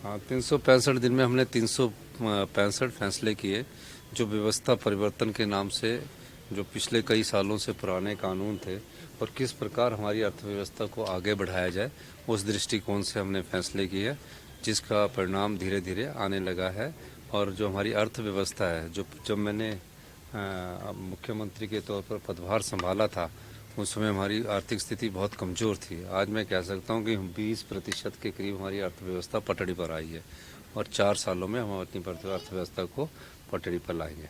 हाँ, 365 दिन में हमने 365 फैसले किए जो व्यवस्था परिवर्तन के नाम से, जो पिछले कई सालों से पुराने कानून थे और किस प्रकार हमारी अर्थव्यवस्था को आगे बढ़ाया जाए, उस दृष्टिकोण से हमने फैसले किए, जिसका परिणाम धीरे धीरे आने लगा है। और जो हमारी अर्थव्यवस्था है, जो जब मैंने मुख्यमंत्री के तौर पर पदभार संभाला था, उस समय हमारी आर्थिक स्थिति बहुत कमज़ोर थी। आज मैं कह सकता हूँ कि 20% के करीब हमारी अर्थव्यवस्था पटड़ी पर आई है और 4 सालों में हम अपनी अर्थव्यवस्था को पटड़ी पर लाएंगे।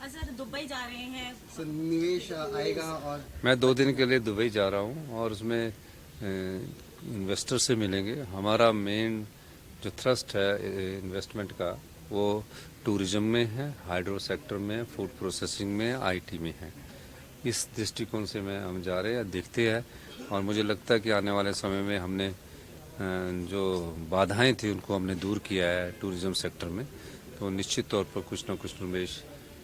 सर दुबई जा रहे हैं, सर निवेश आएगा। और मैं 2 दिन के लिए दुबई जा रहा हूँ और उसमें इन्वेस्टर से मिलेंगे। हमारा मेन जो थ्रस्ट है इन्वेस्टमेंट का, वो टूरिज्म में है, हाइड्रो सेक्टर में, फूड प्रोसेसिंग में, आईटी में है। इस दृष्टिकोण से हम जा रहे हैं, देखते हैं। और मुझे लगता है कि आने वाले समय में हमने जो बाधाएं थी उनको हमने दूर किया है टूरिज्म सेक्टर में, तो निश्चित तौर पर कुछ न कुछ निवेश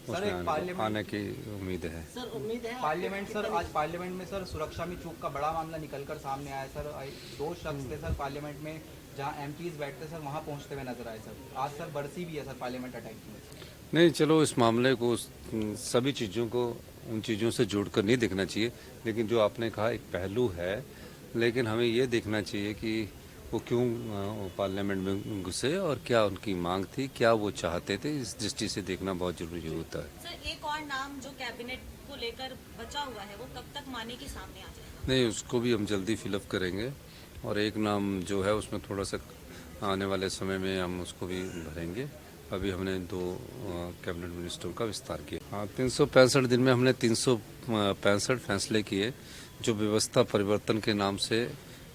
उसमें आने की उम्मीद है। सर उम्मीद है पार्लियामेंट सर, आज पार्लियामेंट में सर सुरक्षा में चूक का बड़ा मामला निकलकर सामने आया सर। 2 शख्स थे सर पार्लियामेंट में, जहां एमपीज बैठते सर वहां पहुंचते हुए नजर आए सर। आज सर बरसी भी है सर पार्लियामेंट अटैक की। नहीं, चलो इस मामले को, सभी चीज़ों को उन चीज़ों से जोड़कर नहीं देखना चाहिए, लेकिन जो आपने कहा एक पहलू है, लेकिन हमें ये देखना चाहिए कि वो क्यों पार्लियामेंट में घुसे और क्या उनकी मांग थी, क्या वो चाहते थे। इस दृष्टि से देखना बहुत जरूरी होता है। सर एक और नाम जो कैबिनेट को लेकर बचा हुआ है, वो कब तक माने की सामने आ जाएगा? नहीं, उसको भी हम जल्दी फिलअप करेंगे और एक नाम जो है उसमें थोड़ा सा आने वाले समय में हम उसको भी भरेंगे। अभी हमने 2 कैबिनेट मिनिस्टरों का विस्तार किया। हाँ, 365 दिन में हमने 365 फैसले किए जो व्यवस्था परिवर्तन के नाम से,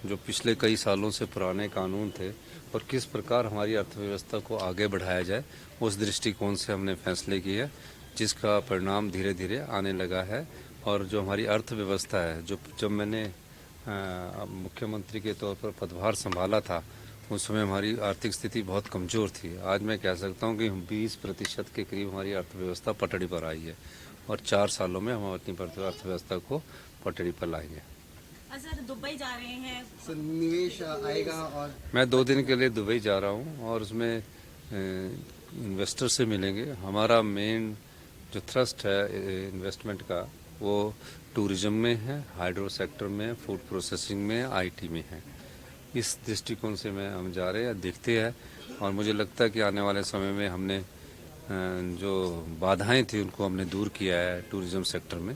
जो पिछले कई सालों से पुराने कानून थे और किस प्रकार हमारी अर्थव्यवस्था को आगे बढ़ाया जाए, उस दृष्टिकोण से हमने फैसले किए, जिसका परिणाम धीरे धीरे आने लगा है। और जो हमारी अर्थव्यवस्था है, जो जब मैंने मुख्यमंत्री के तौर पर पदभार संभाला था, उस समय हमारी आर्थिक स्थिति बहुत कमज़ोर थी। आज मैं कह सकता हूँ कि 20% के करीब हमारी अर्थव्यवस्था पटड़ी पर आई है और 4 सालों में हम अपनी अर्थव्यवस्था को पटड़ी पर लाएंगे। सर दुबई जा रहे हैं, सर निवेश आएगा। और मैं 2 दिन के लिए दुबई जा रहा हूँ और उसमें इन्वेस्टर से मिलेंगे। हमारा मेन जो थ्रस्ट है इन्वेस्टमेंट का, वो टूरिज्म में है, हाइड्रो सेक्टर में, फूड प्रोसेसिंग में, आईटी में है। इस दृष्टिकोण से हम जा रहे हैं, देखते हैं। और मुझे लगता है कि आने वाले समय में हमने जो बाधाएं थी उनको हमने दूर किया है टूरिज्म सेक्टर में,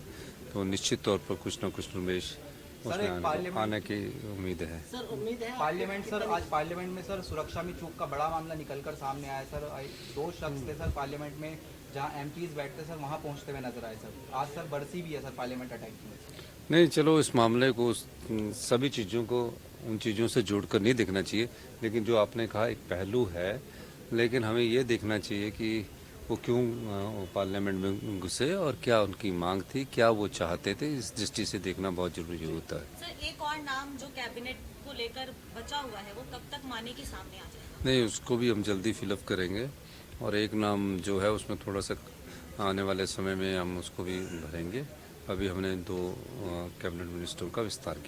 तो निश्चित तौर पर कुछ न कुछ निवेश उसमें आने की उम्मीद है। सर उम्मीद है पार्लियामेंट सर, आज पार्लियामेंट में सर सुरक्षा में चूक का बड़ा मामला निकलकर सामने आया सर। 2 शख्स थे सर पार्लियामेंट में, जहां एमपीज बैठते सर वहां पहुंचते हुए नजर आए सर। आज सर बरसी भी है सर पार्लियामेंट अटैक की। नहीं, चलो इस मामले को, सभी चीज़ों को उन चीज़ों से जोड़कर नहीं देखना चाहिए, लेकिन जो आपने कहा एक पहलू है, लेकिन हमें ये देखना चाहिए कि वो क्यों पार्लियामेंट में घुसे और क्या उनकी मांग थी, क्या वो चाहते थे। इस दृष्टि से देखना बहुत जरूरी होता है। सर एक और नाम जो कैबिनेट को लेकर बचा हुआ है, वो कब तक माने की सामने आ जाएगा? नहीं, उसको भी हम जल्दी फिलअप करेंगे और एक नाम जो है उसमें थोड़ा सा आने वाले समय में हम उसको भी भरेंगे। अभी हमने 2 कैबिनेट मिनिस्टरों का विस्तार किया।